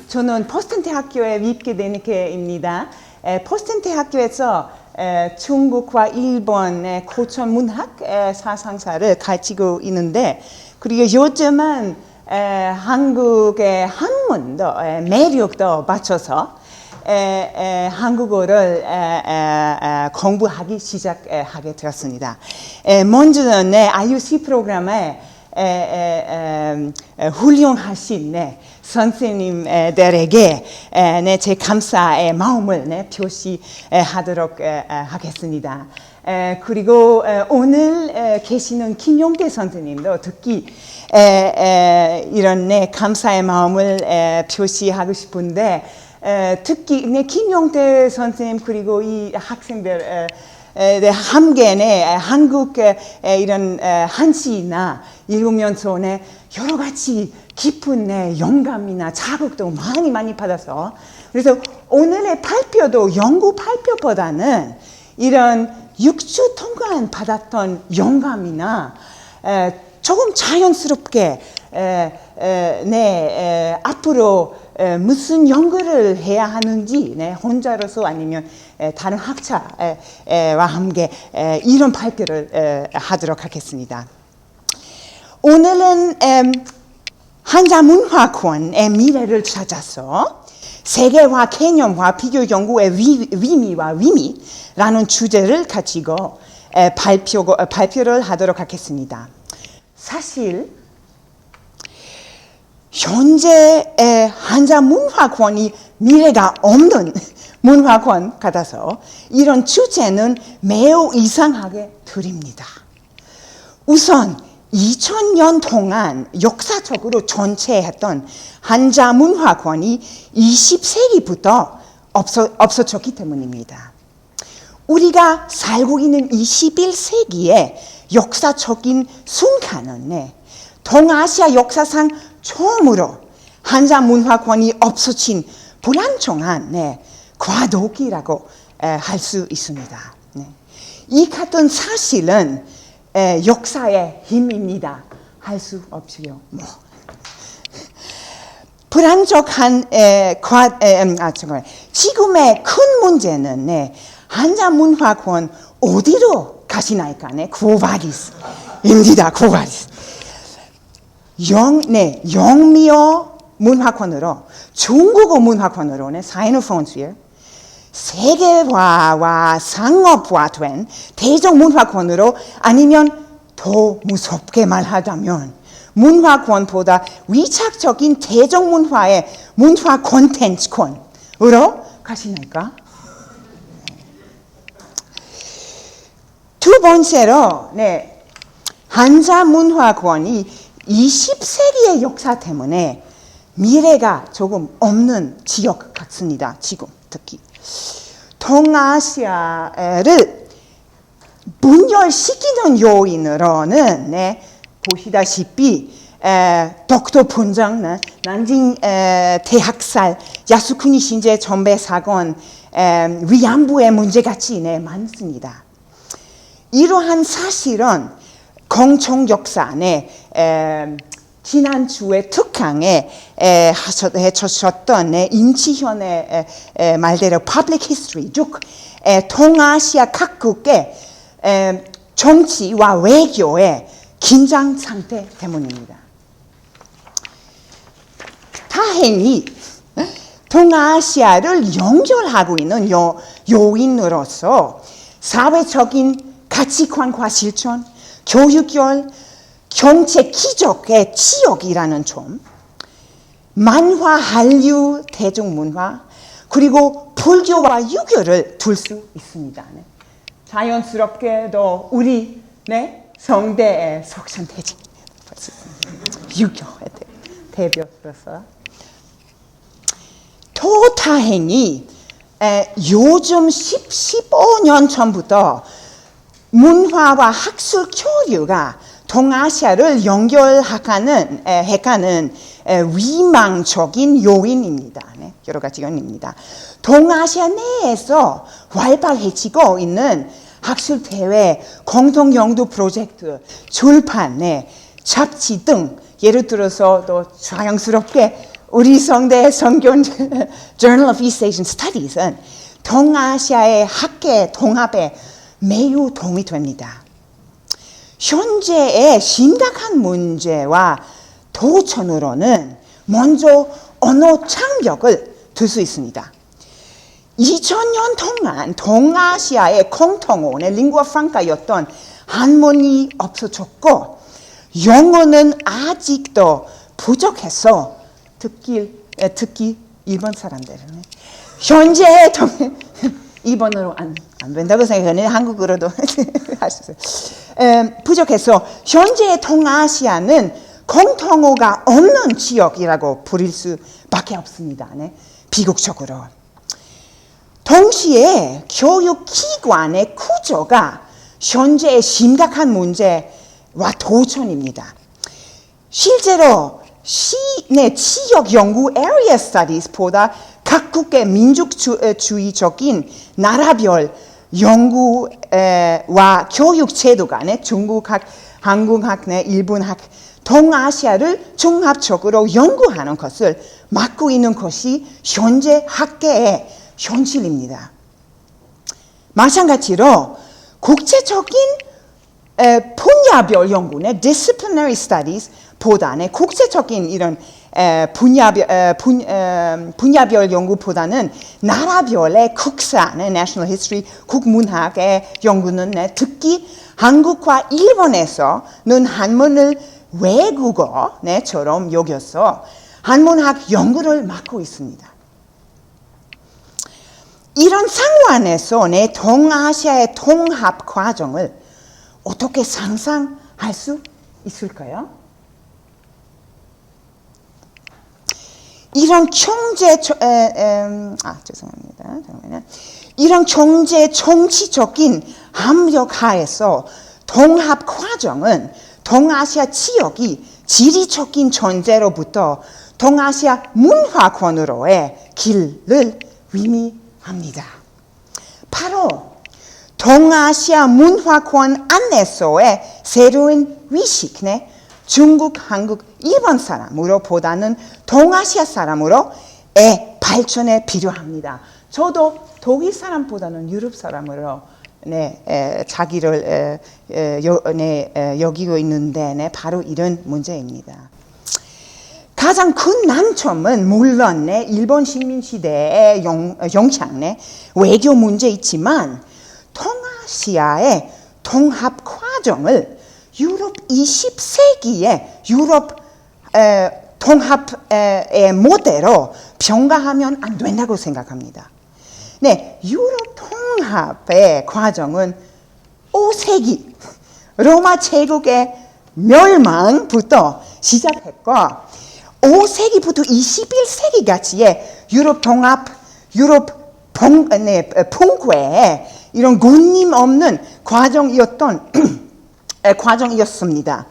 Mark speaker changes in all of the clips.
Speaker 1: 저는 포스턴 대학교에 입게 된 케입니다. 포스턴 대학교에서 중국과 일본의 고전 문학 사상사를 가르치고 있는데, 그리고 요즘은 한국의 한문도 매력도 맞춰서 한국어를 공부하기 시작하게 되었습니다. 먼저는 IUC 프로그램에 훌륭하신 선생님들에게 제 감사의 마음을 표시하도록 하겠습니다. 그리고 오늘 계시는 김용태 선생님도 특히 이런 감사의 마음을 표시하고 싶은데, 특히 김용태 선생님 그리고 이 학생들 함께 한국 이런 한시나 읽으면서 여러 가지 깊은 영감이나 자극도 많이 받아서, 그래서 오늘의 발표도 연구 발표보다는 이런 6주 동안 받았던 영감이나 조금 자연스럽게 앞으로 무슨 연구를 해야 하는지 혼자로서 아니면 다른 학자와 함께 이런 발표를 하도록 하겠습니다. 오늘은 한자문화권의 미래를 찾아서 세계화, 개념화, 비교 연구의 의미와 의미라는 주제를 가지고 발표를 하도록 하겠습니다. 사실 현재 한자문화권이 미래가 없는 문화권 같아서 이런 주제는 매우 이상하게 들립니다. 우선 2000년 동안 역사적으로 존재했던 한자문화권이 20세기부터 없어졌기 때문입니다. 우리가 살고 있는 21세기의 역사적인 순간은 동아시아 역사상 처음으로 한자문화권이 없어진 불안정한 과도기라고 할 수 있습니다. 이 같은 사실은 역사의 힘입니다. 할 수 없지요. 불안정한 지금의 큰 문제는 한자문화권 어디로 가시나이까? 고바리스입니다. 고바리스. 영미어 문화권으로, 중국어 문화권으로 사이노폰스에 세계화와 상업화된 대중문화권으로, 아니면 더 무섭게 말하자면 문화권보다 위착적인 대중문화의 문화 콘텐츠권으로 가시나이까? 두 번째로 한자문화권이 20세기의 역사 때문에 미래가 조금 없는 지역 같습니다. 지금 특히 동아시아를 분열시키는 요인으로는 보시다시피 독도 분쟁, 난징 대학살, 야스쿠니 신제 전배 사건, 위안부의 문제같이 많습니다. 이러한 사실은 공청 역사 지난주에 특강에 해주셨던 임치현의 말대로 public history, 즉 동아시아 각국의 정치와 외교의 긴장 상태 때문입니다. 다행히 동아시아를 연결하고 있는 요인으로서 사회적인 가치관과 실천, 교육열, 경제 기적의 지역이라는 점, 만화, 한류, 대중문화, 그리고 불교와 유교를 둘 수 있습니다. 자연스럽게도 우리 성대의 석천대지 유교의 대표로서 또 다행히 요즘 15년 전부터 문화와 학술 교류가 동아시아를 연결하는 위망적인 요인입니다. 여러 가지 요인입니다. 동아시아 내에서 활발해지고 있는 학술 대회, 공동 연구 프로젝트, 출판, 잡지 등 예를 들어서 또 자연스럽게 우리 성대 성균 Journal of East Asian Studies은 동아시아의 학계 통합에 매우 도움이 됩니다. 현재의 심각한 문제와 도전으로는 먼저 언어 장벽을 둘 수 있습니다. 2000년 동안 동아시아의 공통어의 링구아 프랑카였던 한문이 없어졌고 영어는 아직도 부족해서 특히 일본 사람들은 현재 일본어로 안 된다고 생각하는 한국어로도 할 수 있어요. 부족해서 현재 동아시아는 공통어가 없는 지역이라고 부를 수밖에 없습니다. 네? 비극적으로. 동시에 교육기관의 구조가 현재의 심각한 문제와 도전입니다. 실제로 지역 연구 area studies보다 각국의 민족주의적인 나라별 연구와 교육 제도가 중국학, 한국학, 일본학, 동아시아를 종합적으로 연구하는 것을 맡고 있는 것이 현재 학계의 현실입니다. 마찬가지로 국제적인 분야별 연구는 disciplinary studies보다는 국제적인 이런 분야별 연구보다는 나라별의 국사는 national history, 국문학의 연구는 특히 한국과 일본에서는 한문을 외국어처럼 여겨서 한문학 연구를 맡고 있습니다. 이런 상황에서 동아시아의 통합 과정을 어떻게 상상할 수 있을까요? 이런 이런 경제 정치적인 압력 하에서 통합 과정은 동아시아 지역이 지리적인 전제로부터 동아시아 문화권으로의 길을 의미합니다. 바로 동아시아 문화권 안에서의 새로운 위식, 중국, 한국, 일본 사람으로 보다는 동아시아 사람으로의 발전에 필요합니다. 저도 독일 사람보다는 유럽 사람으로 자기를 여기고 있는데 바로 이런 문제입니다. 가장 큰 난점은 물론 일본 식민시대의 영향, 외교 문제 있지만 동아시아의 통합 과정을 유럽 20세기의 유럽 통합의 모델로 평가하면 안 된다고 생각합니다. 유럽 통합의 과정은 5세기 로마 제국의 멸망부터 시작했고 5세기부터 21세기까지의 유럽 통합, 유럽 풍괴의 이런 군림 없는 과정이었습니다.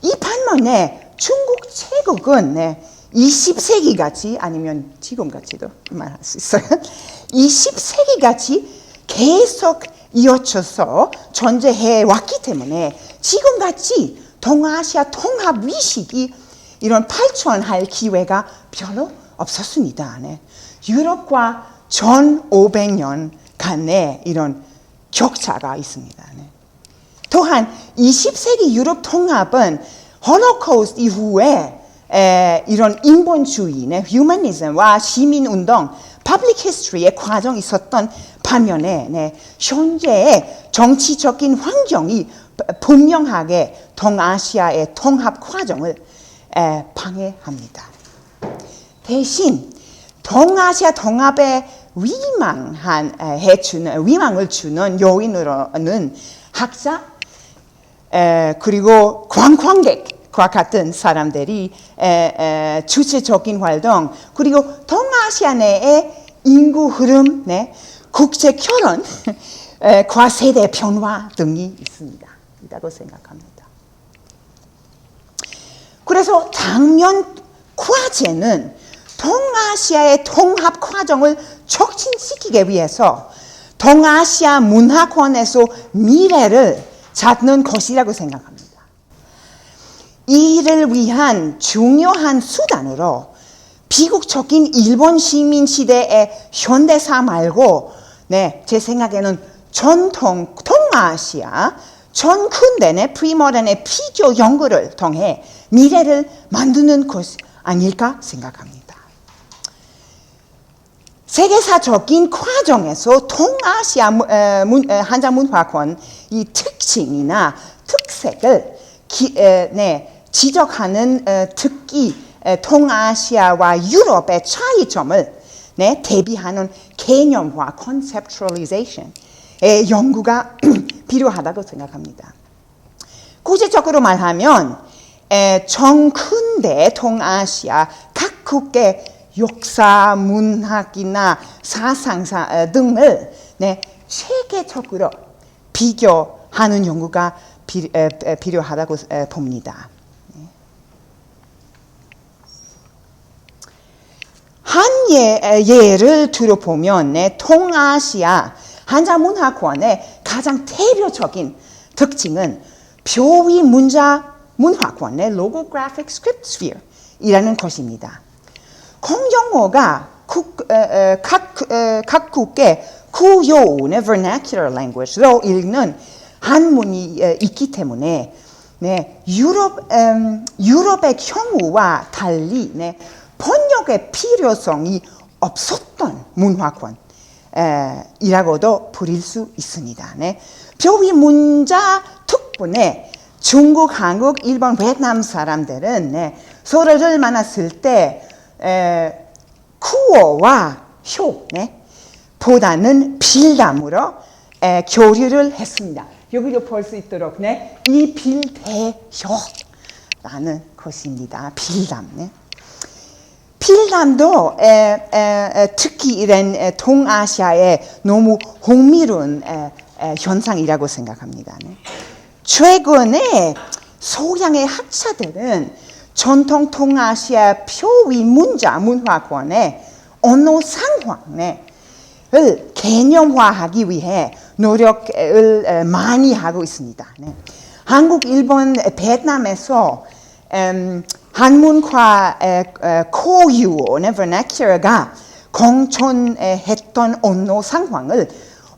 Speaker 1: 이 반면에 중국 제국은 20세기까지 아니면 지금까지도 말할 수 있어요. 20세기까지 계속 이어져서 존재해 왔기 때문에 지금같이 동아시아 통합 위식이 이런 발전할 기회가 별로 없었습니다. 유럽과 1500년간의 이런 격차가 있습니다. 또한 20세기 유럽 통합은 홀로코스트 이후에 이런 인본주의, 휴머니즘과 시민운동, 퍼블릭 히스토리의 과정이 있었던 반면에 현재의 정치적인 환경이 분명하게 동아시아의 통합 과정을 방해합니다. 대신 동아시아 통합에 위망을 주는 요인으로는 학자 그리고 관광객과 같은 사람들이 주체적인 활동 그리고 동아시아 내의 인구 흐름, 국제 결혼, 과세대 변화 등이 있다고 생각합니다. 그래서 당면 과제는 동아시아의 통합 과정을 촉진시키기 위해서 동아시아 문화권에서 미래를 찾는 것이라고 생각합니다. 이를 위한 중요한 수단으로 비극적인 일본 시민 시대의 현대사 말고 제 생각에는 전통 동아시아 전 근대의 프리모던의 피조 연구를 통해 미래를 만드는 것 아닐까 생각합니다. 세계사적인 과정에서 동아시아 한자문화권 이 특징이나 특색을 지적하는 특히 동아시아와 유럽의 차이점을 대비하는 개념화 conceptualization의 연구가 필요하다고 생각합니다. 구체적으로 말하면 정근대 동아시아 각국의 역사, 문학이나 사상사 등을 세계적으로 비교하는 연구가 필요하다고 봅니다. 한 예를 들어보면 동아시아 한자문화권의 가장 대표적인 특징은 표위 문화권의 Logographic Script Sphere이라는 것입니다. 공용어가 각국의 구요의 vernacular language로 읽는 한문이 있기 때문에 유럽의 경우와 달리 번역의 필요성이 없었던 문화권이라고도 부릴 수 있습니다. 표위 문자 덕분에 중국, 한국, 일본, 베트남 사람들은 서로를 만났을 때 구어와 효 보다는 빌담으로 교류를 했습니다. 여기도 볼 수 있도록 이 빌대효라는 것입니다. 빌담. 빌담도 특히 이런 동아시아의 너무 흥미로운 현상이라고 생각합니다. 최근에 서양의 학자들은 전통 동아시아 표위 문화권의 언어 상황을 개념화하기 위해 노력을 많이 하고 있습니다. 한국, 일본, 베트남에서 한문과 고유어의 vernacular가 공존했던 언어 상황을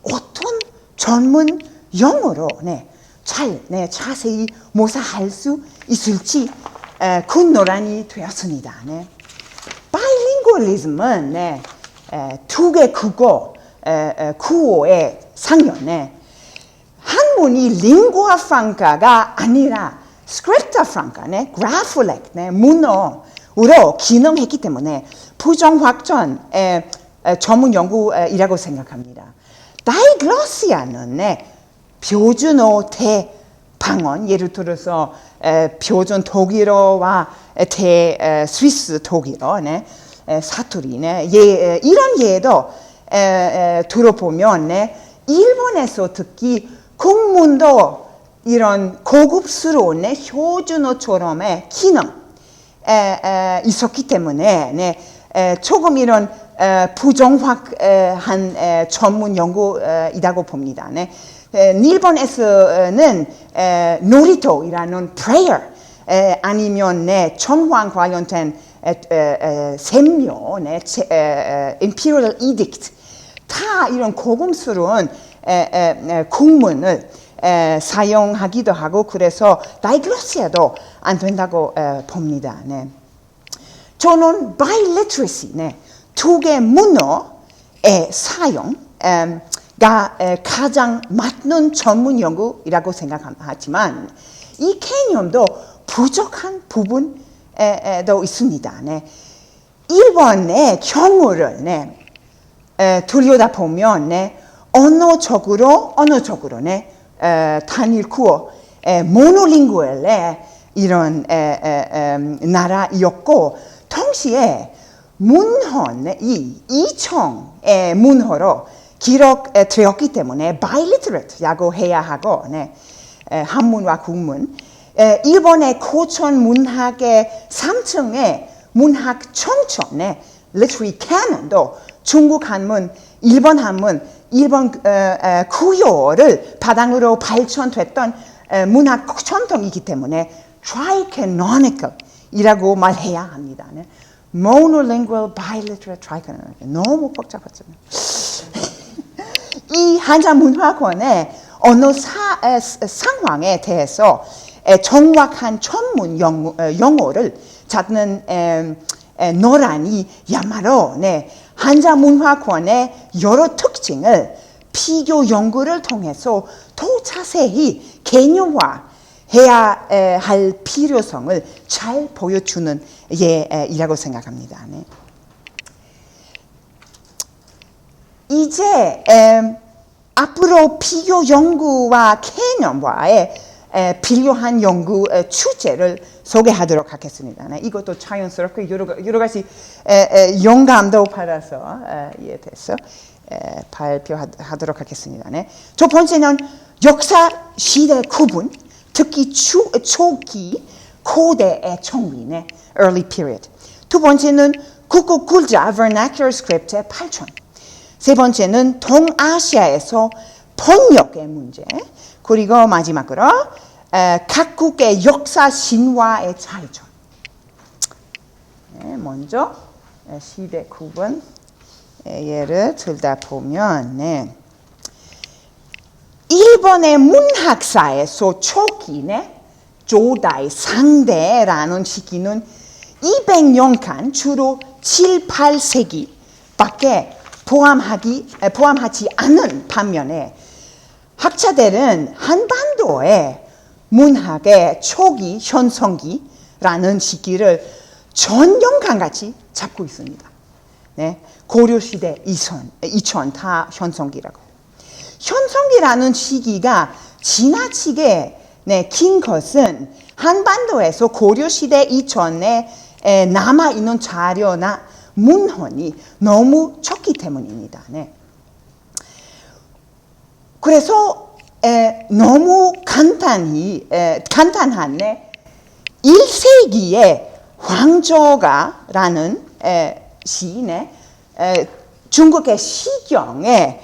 Speaker 1: 어떤 전문 용어로 자세히 묘사할 수 있을지 큰 논란이 되었습니다. 바이링구얼리즘은 두 개 구어의 상연 한문이 링구아 프랑카가 아니라 스크립타 프랑카, 그래플렉, 문어로 기능했기 때문에 부정확전 전문 연구이라고 생각합니다. 다이글로시아는 표준어 대방언, 예를 들어서 표준 독일어와 스위스 독일어, 사투리, 이런 예도 들어보면 일본에서 특히 국문도 이런 고급스러운 표준어처럼의 기능 있었기 때문에 조금 이런 부정확한 전문 연구이라고 봅니다. 일본에서는 노리토이라는 prayer 아니면 전황 관련된 셈묘, imperial edict 다 이런 고급스러운 국문을 사용하기도 하고 그래서 다이글로시아도 안 된다고 봅니다. 저는 biliteracy, 두 개 문어의 사용가 가장 맞는 전문 연구이라고 생각하지만 이 개념도 부족한 부분도 있습니다. 일본의 경우를 들여다보면 언어적으로 단일 구어 모노링구얼의 이런 나라였고 동시에 문헌 이 이청의 문헌으로 기록되었기 때문에 바일리터레이트라고 해야 하고 한문과 국문 일본의 고전 문학의 3층의 문학 청천 literary canon도 중국 한문, 일본 한문, 일본 구요를 바탕으로 발전됐던 문학 전통이기 때문에 tricanonical 이라고 말해야 합니다. monolingual, biliteral, trilingual. 너무 복잡하잖아요. 이 한자 문화권의 언어 상황에 대해서 정확한 전문 용어를 찾는 노란이야말로 한자 문화권의 여러 특징을 비교 연구를 통해서 더 자세히 개념화해야 할 필요성을 잘 보여주는 예이라고 생각합니다. 네. 이제 앞으로 비교 연구와 개념화에 필요한 연구 주제를 소개하도록 하겠습니다. 네, 이것도 자연스럽게 여러 가지 영감도 받아서 이해돼서 발표하도록 하겠습니다. 네. 첫 번째는 역사 시대 구분, 특히 초기 고대의 정리, 네, early period. 두 번째는 국어 글자 vernacular script의 발전. 세 번째는 동아시아에서 번역의 문제. 그리고 마지막으로 각국의 역사 신화의 차이점. 네, 먼저 시대 구분 예를 들다 보면 네. 일본의 문학사에서 초기 조다이 상대라는 시기는 200년간 주로 7, 8세기밖에 포함하지 않은 반면에 학자들은 한반도의 문학의 초기 현성기라는 시기를 전년간같이 잡고 있습니다. 네, 고려시대 이천 다 현성기라고. 현성기라는 시기가 지나치게 긴 것은 한반도에서 고려시대 이전에 남아있는 자료나 문헌이 너무 적기 때문입니다. 네. 그래서 너무 간단한 1세기의 황저가라는 시인의 중국의 시경의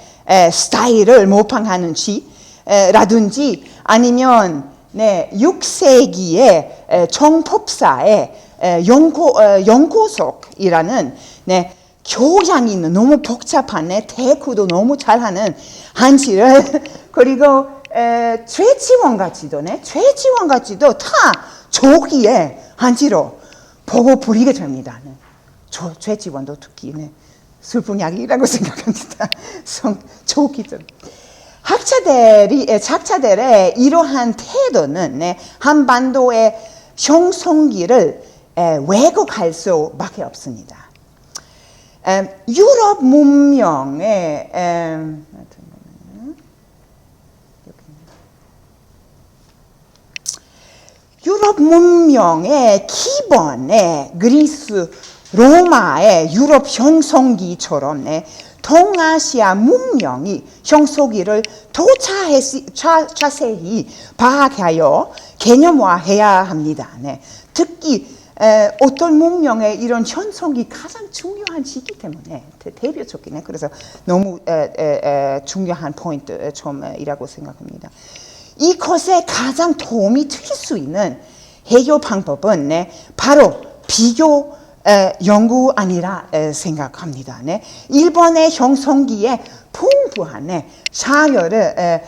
Speaker 1: 스타일을 모방하는 시라든지 아니면 6세기의 정법사의 영고석이라는 교양 있는 너무 복잡한 대구도 너무 잘하는 한시를 그리고 최지원같이도 다 조기의 한시로 보고 부리게 됩니다. 최지원도 특히 슬픈 이야기라고 생각합니다. 조기들. 학자들의 이러한 태도는 한반도의 형성기를 왜곡할 수밖에 없습니다. 유럽 문명의 기본에 그리스, 로마의 유럽 형성기처럼 동아시아 문명이 형성기를 더 자세히 파악하여 개념화해야 합니다. 특히 어떤 문명의 이런 현성이 가장 중요한 시기 때문에 대표적이네. 그래서 너무 중요한 포인트 점이라고 생각합니다. 이것에 가장 도움이 될 수 있는 해결 방법은 바로 비교 연구 아니라 생각합니다. 일본의 형성기에 풍부한 자료를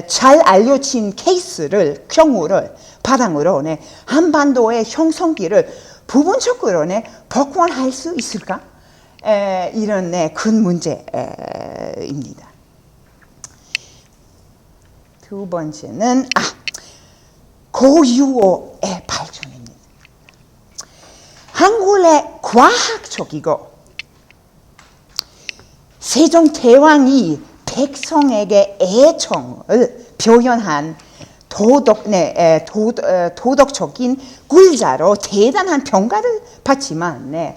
Speaker 1: 잘 알려진 경우를 바탕으로 한반도의 형성기를 부분적으로 복원할 수 있을까? 이런 큰 문제입니다. 두 번째는 고유어의 발전입니다. 한글의 과학적이고 세종대왕이 백성에게 애정을 표현한 도덕적인 글자로 대단한 평가를 받지만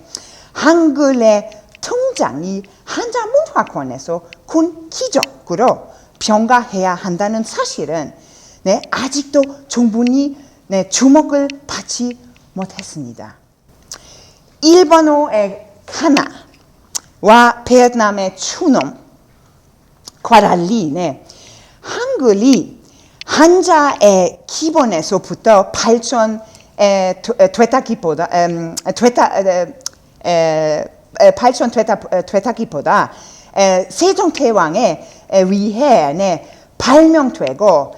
Speaker 1: 한글의 등장이 한자 문화권에서 큰 기적으로 평가해야 한다는 사실은 아직도 충분히 주목을 받지 못했습니다. 일본어의 카나와 베트남의 추놈과 달리 한글이 한자의 기본에서부터 발전됐다기보다 발전됐다기보다 세종대왕에 의해 발명되고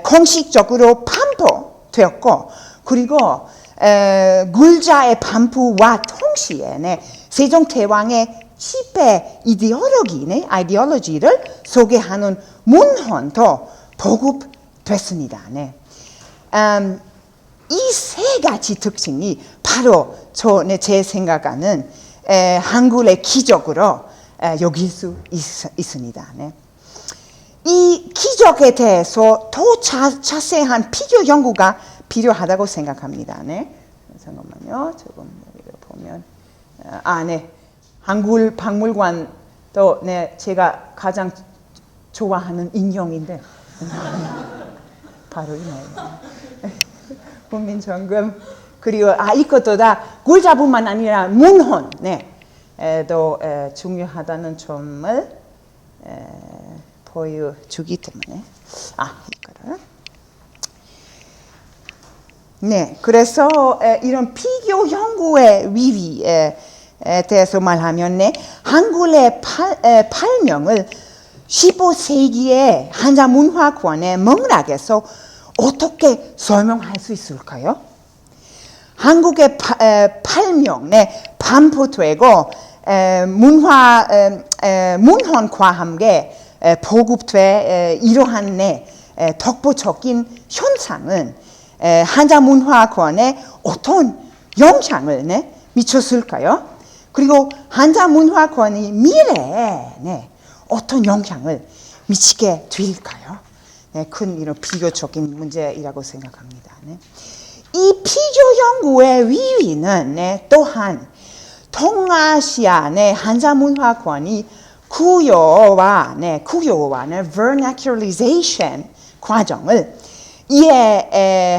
Speaker 1: 공식적으로 반포되었고, 그리고 굴자의 반포와 동시에 세종대왕의 지배 아이디올로지를 소개하는 문헌도 보급됐습니다. 이 세 가지 특징이 바로 제 생각하는 한글의 기적으로 여길 수 있습니다. 이 기적에 대해서 더 자세한 비교 연구가 필요하다고 생각합니다. 잠깐만요. 조금 여기를 보면 한글 박물관도 제가 가장 좋아하는 인형인데 바로 이거예요. 국민정금. 그리고 이것도 다 굴자뿐만 아니라 문헌 도 중요하다는 점을 보여주기 때문에 이거를 그래서 이런 비교 연구의 위위에 대해서 말하면 한글의 발명을 15세기의 한자문화권의 맥락에서 어떻게 설명할 수 있을까요? 한국의 발명, 반포되고 문헌과 함께 보급돼 이러한 덕보적인 현상은 한자문화권에 어떤 영향을 미쳤을까요? 그리고 한자문화권이 미래에 어떤 영향을 미치게 될까요? 큰 이런 비교적인 문제이라고 생각합니다. 이 비교 연구의 위위는 또한 동아시아 한자문화권이 구요와 vernacularization 과정을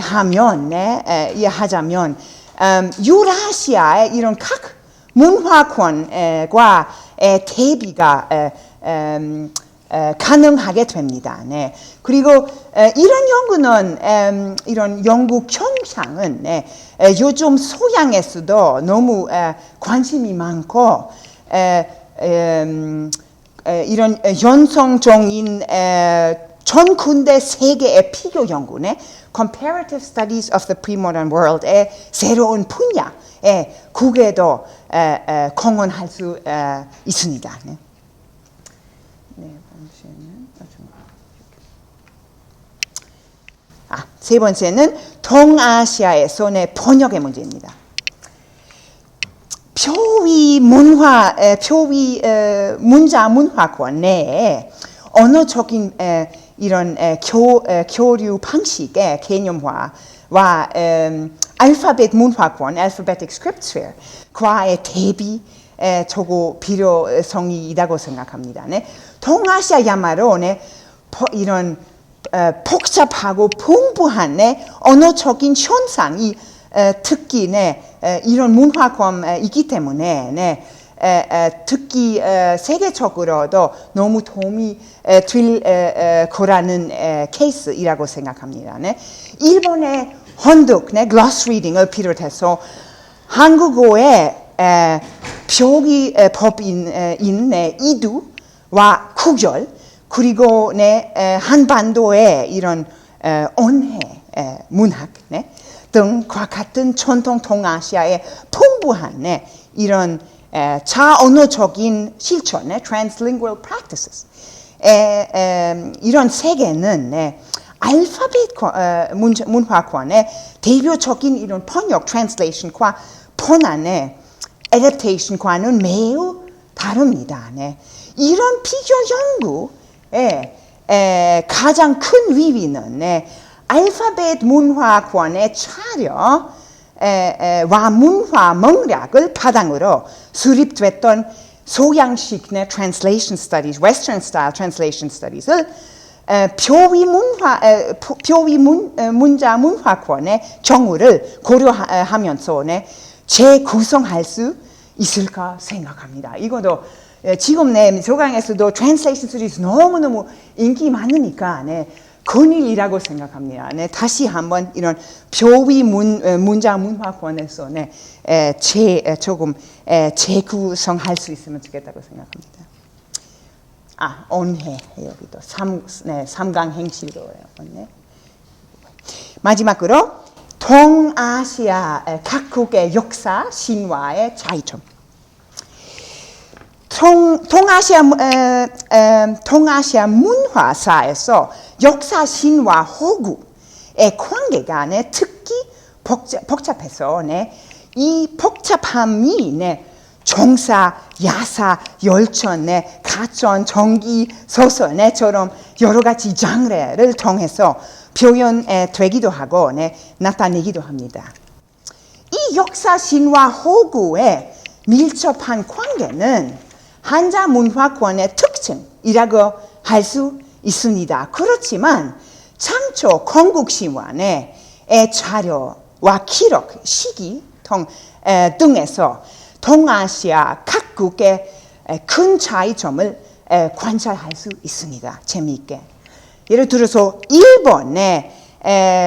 Speaker 1: 이해하자면 유라시아의 이런 각 문화권과 대비가 가능하게 됩니다. 그리고 이런 연구는 이런 연구 경향은 요즘 소양에서도 너무 관심이 많고 이런 연성적인 전근대 세계의 비교 연구네, Comparative Studies of the Pre-Modern World의 새로운 분야에 국에도 공헌할 수 있습니다. 세 번째는 동아시아에서의 번역의 문제입니다. 표위 문자 문화권 내에 언어적인 이런 교류 방식의 개념화와 알파벳 문화권, alphabetic script sphere과의 대비 저거 필요성이 있다고 생각합니다. 동아시아야말로 이런 복잡하고 풍부한 언어적인 현상이 특히 이런 문화권이기 때문에 특히 세계적으로도 너무 도움이 될 거라는 케이스이라고 생각합니다. 일본의 헌득, 글로스 리딩을 비롯해서 한국어의 표기 법인 이두와 구절, 그리고 한반도의 이런 언해 문학 등과 같은 전통 동아시아의 풍부한 이런 자언어적인 실천, translingual practices 이런 세계는 알파벳 문화권의 대표적인 이런 번역, translation과 번안의 adaptation과는 매우 다릅니다. 이런 비교 연구의 가장 큰 위위는 알파벳 문화권의 차려와 문화 맥락을 바탕으로 수립됐던 소양식 translation studies, western style translation studies을 표위 문자 문화권의 경우를 고려하면서 재구성할 수 있을까 생각합니다. 이것도 지금 조강에서도 translation studies 너무너무 인기 많으니까 근일이라고 생각합니다. 네, 다시 한번 이런 표위 문장 문화권에서 네, 조금 재구성할 수 있으면 좋겠다고 생각합니다. 언해 여기도 삼강 행실로요. 네. 마지막으로 동아시아 각국의 역사, 신화의 차이점. 동아시아 문화사에서 역사, 신화, 호구의 관계가 특히 복잡해서 이 복잡함이 정사, 야사, 열전, 가전, 전기, 소설처럼 여러 가지 장르를 통해서 표현되기도 하고 나타내기도 합니다. 이 역사, 신화, 호구의 밀접한 관계는 한자 문화권의 특징이라고 할 수 있습니다. 그렇지만 창조 건국신화의 자료와 기록, 시기 등에서 동아시아 각국의 큰 차이점을 관찰할 수 있습니다. 재미있게. 예를 들어서 일본의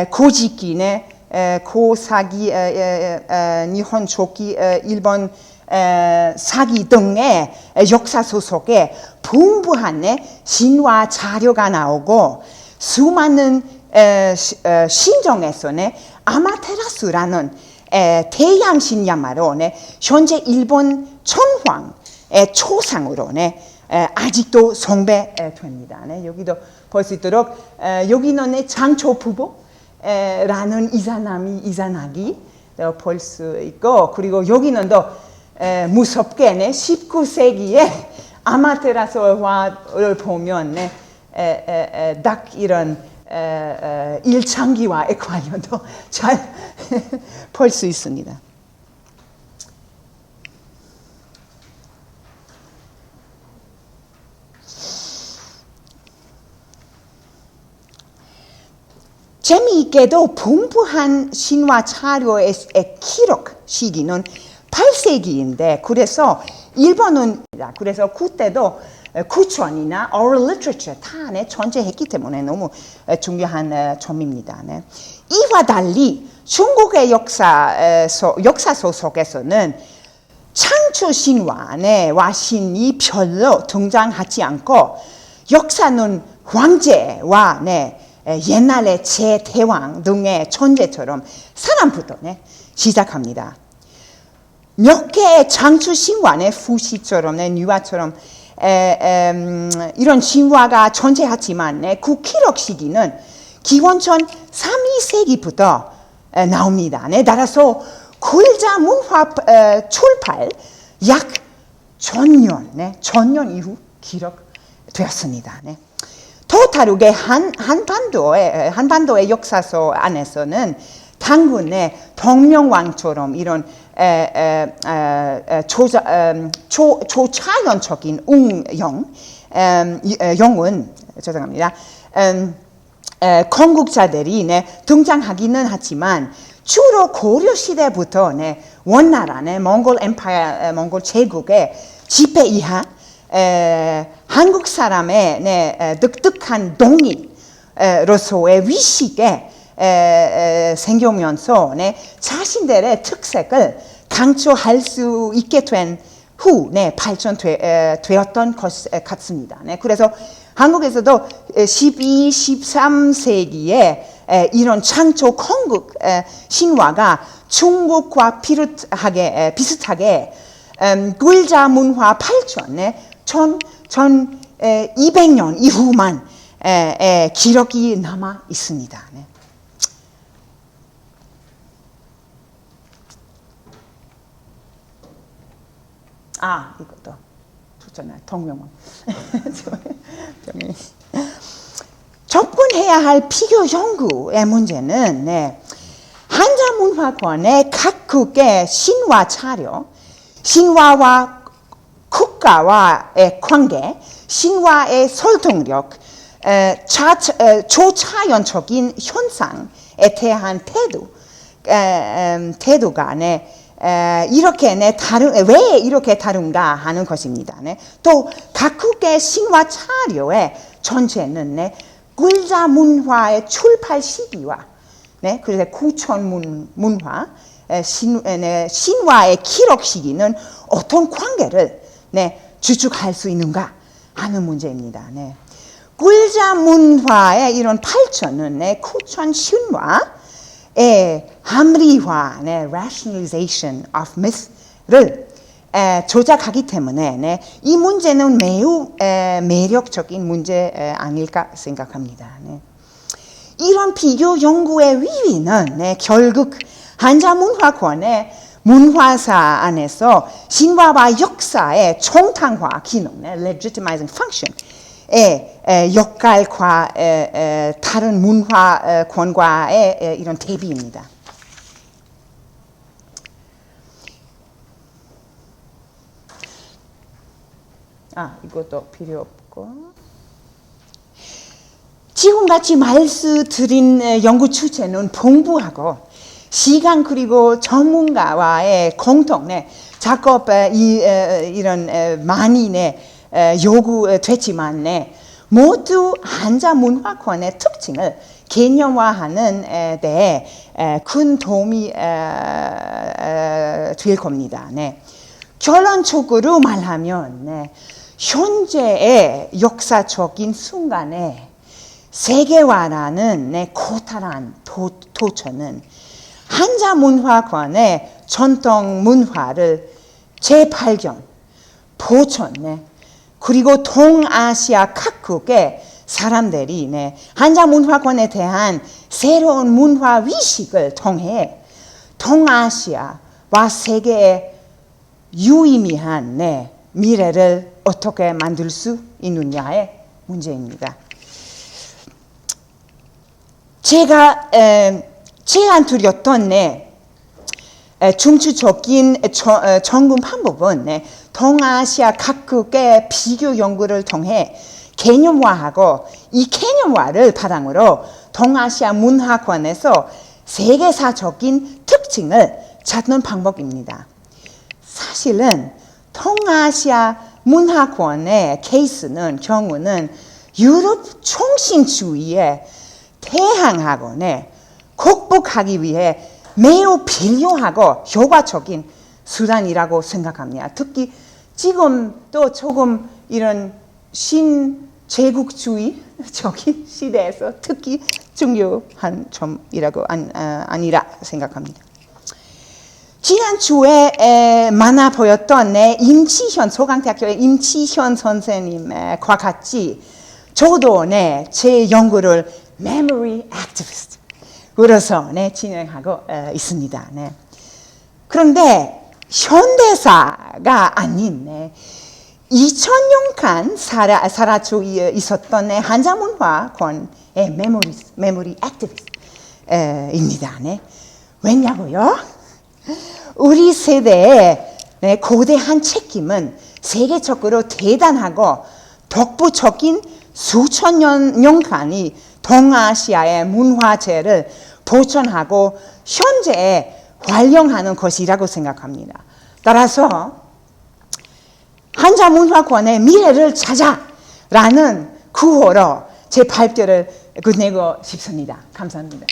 Speaker 1: 고지기의 고사기, 일본 조기, 일본 사기 등의 역사 소속에 풍부한 신화 자료가 나오고 수많은 신정에서는 아마테라스라는 태양신야마로 현재 일본 천황의 초상으로 아직도 숭배됩니다. 여기도 볼 수 있도록 여기는 장초부보라는 이산하기 볼 수 있고, 그리고 여기는 또 무섭게 19세기에 아마테라스를 보면 딱 이런 일창기와의 관련도 잘 볼 수 있습니다. 재미있게도 풍부한 신화 자료의 기록 시기는 8세기인데, 그래서 일본은 그래서 그때도 구촌이나 oral literature 다 존재했기 때문에 너무 중요한 점입니다. 이와 달리 중국의 역사서 속에서는 창조 신화와 신이 별로 등장하지 않고, 역사는 황제와 옛날의 제대왕 등의 존재처럼 사람부터 시작합니다. 몇 개의 창조 신화는 후시처럼 유화처럼 이런 신화가 존재하지만 그 기록 시기는 기원전 3, 2세기부터 나옵니다. 따라서 글자 문화 출발 약 1000년 이후 기록되었습니다. 더 다르게 한반도의 역사서 안에서는 당군의 동명왕처럼 이런 초자연적인 영은 건국자들이 등장하기는 하지만 주로 고려 시대부터 원나라 몽골 엠파이어 몽골 제국의 지배 이하 한국 사람의 득득한 동일로서의 위식에 생기면서 자신들의 특색을 강조할 수 있게 된 후 발전되었던 것 같습니다. 그래서 한국에서도 12, 13세기에 이런 창조 건국 신화가 중국과 비슷하게 글자 문화 발전에 1200년 이후만 기록이 남아 있습니다. 이것도 좋잖아요. 동명원. 접근해야 할 필요 연구의 문제는 한자 문화권의 각국의 신화 자료, 신화와 국가와의 관계, 신화의 설득력, 초자연적인 현상에 대한 태도가 이렇게 왜 이렇게 다른가 하는 것입니다. 또 각국의 신화 자료의 전체는 굴자 문화의 출발 시기와 네, 그래서 구천 문화, 신화의 기록 시기는 어떤 관계를 네, 추측할 수 있는가 하는 문제입니다. 네. 굴자 문화의 이런 발전은 네, 구천 신화의 합리화, 네, rationalization of myth를 조작하기 때문에 네, 이 문제는 매우 매력적인 문제 아닐까 생각합니다. 네. 이런 비교 연구의 위위는 네, 결국 한자문화권의 문화사 안에서 신화와 역사의 총탕화 기능, 네, legitimizing function의 역할과 다른 문화권과의 이런 대비입니다. 이것도 필요 없고. 지금같이 말씀드린 연구 주제는 풍부하고 시간 그리고 전문가와의 공통 작업 이런 많이 요구됐지만 모두 한자 문화권의 특징을 개념화하는 데 큰 도움이 될 겁니다. 결론적으로 말하면 현재의 역사적인 순간에 세계화라는 고탈한 도처는 한자 문화권의 전통 문화를 재발견, 보존, 그리고 동아시아 각국의 사람들이 한자 문화권에 대한 새로운 문화 위식을 통해 동아시아와 세계의 유의미한 미래를 어떻게 만들 수 있느냐의 문제입니다. 제가 제안 드렸던 중추적인 전문 방법은 동아시아 각국의 비교 연구를 통해 개념화하고 이 개념화를 바탕으로 동아시아 문화권에서 세계사적인 특징을 찾는 방법입니다. 사실은 동아시아 문화권의 경우는 유럽 중심주의에 대항하고 극복하기 위해 매우 필요하고 효과적인 수단이라고 생각합니다. 특히 지금도 조금 이런 신제국주의적인 시대에서 특히 중요한 점이라고 아니라 생각합니다. 지난주에 만나 보였던 소강대학교의 임치현 선생님과 같이 저도 제 연구를 memory activist으로서 진행하고 있습니다. 그런데 현대사가 아닌 2000년간 살아져 있었던 한자문화권의 memory activist입니다. 왜냐고요? 우리 세대의 거대한 책임은 세계적으로 대단하고 독보적인 수천 년간이 동아시아의 문화재를 보존하고 현재에 활용하는 것이라고 생각합니다. 따라서 한자 문화권의 미래를 찾아라는 구호로 제 발표를 끝내고 싶습니다. 감사합니다.